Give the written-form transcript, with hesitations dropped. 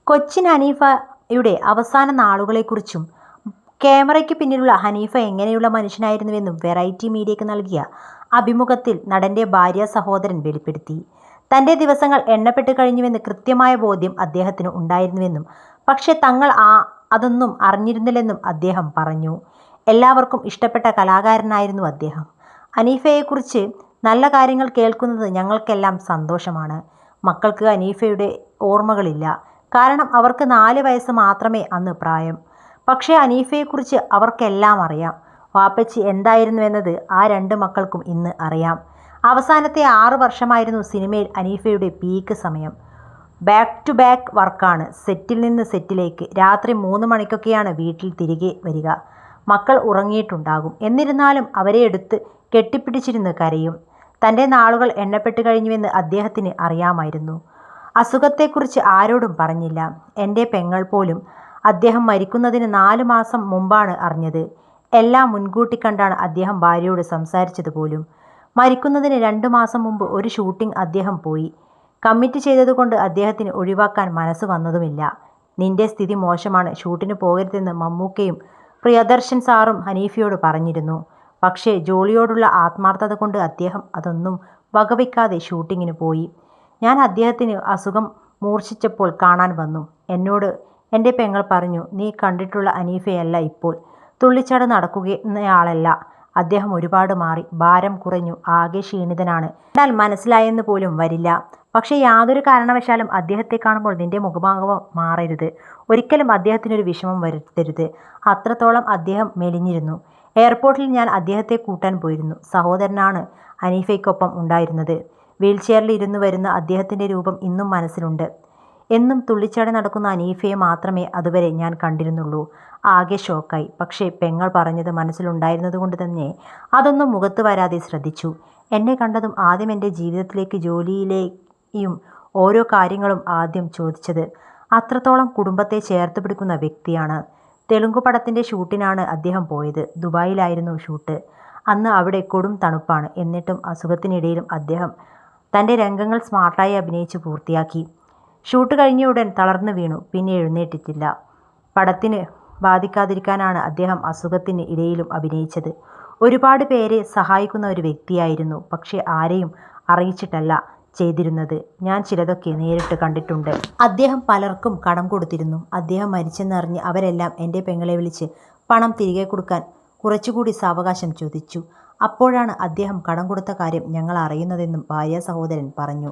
കൊച്ചിൻ ഹനീഫയുടെ അവസാന നാളുകളെക്കുറിച്ചും ക്യാമറയ്ക്ക് പിന്നിലുള്ള ഹനീഫ എങ്ങനെയുള്ള മനുഷ്യനായിരുന്നുവെന്നും വെറൈറ്റി മീഡിയയ്ക്ക് നൽകിയ അഭിമുഖത്തിൽ നടൻ്റെ ഭാര്യ സഹോദരൻ വെളിപ്പെടുത്തി. തൻ്റെ ദിവസങ്ങൾ എണ്ണപ്പെട്ട് കഴിഞ്ഞുവെന്ന് കൃത്യമായ ബോധ്യം അദ്ദേഹത്തിന് ഉണ്ടായിരുന്നുവെന്നും പക്ഷേ തങ്ങൾ അതൊന്നും അറിഞ്ഞിരുന്നില്ലെന്നും അദ്ദേഹം പറഞ്ഞു. എല്ലാവർക്കും ഇഷ്ടപ്പെട്ട കലാകാരനായിരുന്നു അദ്ദേഹം. ഹനീഫയെക്കുറിച്ച് നല്ല കാര്യങ്ങൾ കേൾക്കുന്നത് ഞങ്ങൾക്കെല്ലാം സന്തോഷമാണ്. മക്കൾക്ക് ഹനീഫയുടെ ഓർമ്മകളില്ല. കാരണം അവർക്ക് 4 വയസ്സ് മാത്രമേ അന്ന് പ്രായം. പക്ഷേ ഹനീഫയെക്കുറിച്ച് അവർക്കെല്ലാം അറിയാം. വാപ്പച്ചി എന്തായിരുന്നുവെന്നത് ആ 2 മക്കൾക്കും ഇന്ന് അറിയാം. അവസാനത്തെ 6 വർഷമായിരുന്നു സിനിമയിൽ ഹനീഫയുടെ പീക്ക് സമയം. ബാക്ക് ടു ബാക്ക് വർക്കാണ്. സെറ്റിൽ നിന്ന് സെറ്റിലേക്ക്. രാത്രി 3 മണിക്കൊക്കെയാണ് വീട്ടിൽ തിരികെ വരിക. മക്കൾ ഉറങ്ങിയിട്ടുണ്ടാകും. എന്നിരുന്നാലും അവരെ എടുത്ത് കെട്ടിപ്പിടിച്ചിരുന്ന് കരയും. തൻ്റെ നാളുകൾ എണ്ണപ്പെട്ട് കഴിഞ്ഞുവെന്ന് അദ്ദേഹത്തിന് അറിയാമായിരുന്നു. അസുഖത്തെക്കുറിച്ച് ആരോടും പറഞ്ഞില്ല. എൻ്റെ പെങ്ങൾ പോലും അദ്ദേഹം മരിക്കുന്നതിന് 4 മാസം മുമ്പാണ് അറിഞ്ഞത്. എല്ലാം മുൻകൂട്ടി കണ്ടാണ് അദ്ദേഹം ഭാര്യയോട് സംസാരിച്ചത് പോലും. മരിക്കുന്നതിന് 2 മാസം മുമ്പ് ഒരു ഷൂട്ടിംഗ് അദ്ദേഹം പോയി. കമ്മിറ്റ് ചെയ്തതുകൊണ്ട് അദ്ദേഹത്തിന് ഒഴിവാക്കാൻ മനസ്സ് വന്നതുമില്ല. നിന്റെ സ്ഥിതി മോശമാണ്, ഷൂട്ടിന് പോകരുതെന്ന് മമ്മൂക്കയും പ്രിയദർശൻ സാറും ഹനീഫയോട് പറഞ്ഞിരുന്നു. പക്ഷേ ജോലിയോടുള്ള ആത്മാർത്ഥത കൊണ്ട് അദ്ദേഹം അതൊന്നും വകവയ്ക്കാതെ ഷൂട്ടിങ്ങിന് പോയി. ഞാൻ അദ്ദേഹത്തിന് അസുഖം മൂർച്ഛിച്ചപ്പോൾ കാണാൻ വന്നു. എന്നോട് എൻ്റെ പെങ്ങൾ പറഞ്ഞു, നീ കണ്ടിട്ടുള്ള ഹനീഫയല്ല ഇപ്പോൾ. തുള്ളിച്ചാട് നടക്കുന്നയാളല്ല. അദ്ദേഹം ഒരുപാട് മാറി. ഭാരം കുറഞ്ഞു. ആകെ ക്ഷീണിതനാണ്. എന്നാൽ മനസ്സിലായെന്ന് പോലും വരില്ല. പക്ഷേ യാതൊരു കാരണവശാലും അദ്ദേഹത്തെ കാണുമ്പോൾ നിന്റെ മുഖഭാവം മാറരുത്. ഒരിക്കലും അദ്ദേഹത്തിനൊരു വിഷമം വരുത്തരുത്. അത്രത്തോളം അദ്ദേഹം മെലിഞ്ഞിരുന്നു. എയർപോർട്ടിൽ ഞാൻ അദ്ദേഹത്തെ കൂട്ടാൻ പോയിരുന്നു. സഹോദരനാണ് ഹനീഫയ്ക്കൊപ്പം ഉണ്ടായിരുന്നത്. വീൽചെയറിൽ ഇരുന്നു വരുന്ന അദ്ദേഹത്തിൻ്റെ രൂപം ഇന്നും മനസ്സിലുണ്ട്. എന്നും തുള്ളിച്ചാടി നടക്കുന്ന ഹനീഫയെ മാത്രമേ അതുവരെ ഞാൻ കണ്ടിരുന്നുള്ളൂ. ആകെ ഷോക്കായി. പക്ഷേ പെങ്ങൾ പറഞ്ഞത് മനസ്സിലുണ്ടായിരുന്നതുകൊണ്ട് തന്നെ അതൊന്നും മുഖത്ത് വരാതെ ശ്രദ്ധിച്ചു. എന്നെ കണ്ടതും ആദ്യം എൻ്റെ ജീവിതത്തിലേക്ക്, ജോലിയിലെയും ഓരോ കാര്യങ്ങളും ആദ്യം ചോദിച്ചത്. അത്രത്തോളം കുടുംബത്തെ ചേർത്ത് പിടിക്കുന്ന വ്യക്തിയാണ്. തെലുങ്ക് പടത്തിൻ്റെ ഷൂട്ടിനാണ് അദ്ദേഹം പോയത്. ദുബായിലായിരുന്നു ഷൂട്ട്. അന്ന് അവിടെ കൊടും തണുപ്പാണ്. എന്നിട്ടും അസുഖത്തിനിടയിലും അദ്ദേഹം തൻ്റെ രംഗങ്ങൾ സ്മാർട്ടായി അഭിനയിച്ച് പൂർത്തിയാക്കി. ഷൂട്ട് കഴിഞ്ഞ ഉടൻ തളർന്നു വീണു. പിന്നെ എഴുന്നേറ്റിട്ടില്ല. പടത്തിന് ബാധിക്കാതിരിക്കാനാണ് അദ്ദേഹം അസുഖത്തിന് ഇടയിലും അഭിനയിച്ചത്. ഒരുപാട് പേരെ സഹായിക്കുന്ന ഒരു വ്യക്തിയായിരുന്നു. പക്ഷേ ആരെയും അറിയിച്ചിട്ടല്ല ചെയ്തിരുന്നത്. ഞാൻ ചിലതൊക്കെ നേരിട്ട് കണ്ടിട്ടുണ്ട്. അദ്ദേഹം പലർക്കും കടം കൊടുത്തിരുന്നു. അദ്ദേഹം മരിച്ചെന്നറിഞ്ഞ് അവരെല്ലാം എൻ്റെ പെങ്ങളെ വിളിച്ച് പണം തിരികെ കൊടുക്കാൻ കുറച്ചുകൂടി സാവകാശം ചോദിച്ചു. അപ്പോഴാണ് അദ്ദേഹം കടം കൊടുത്ത കാര്യം ഞങ്ങൾ അറിയുന്നതെന്നും ഭാര്യ സഹോദരൻ പറഞ്ഞു.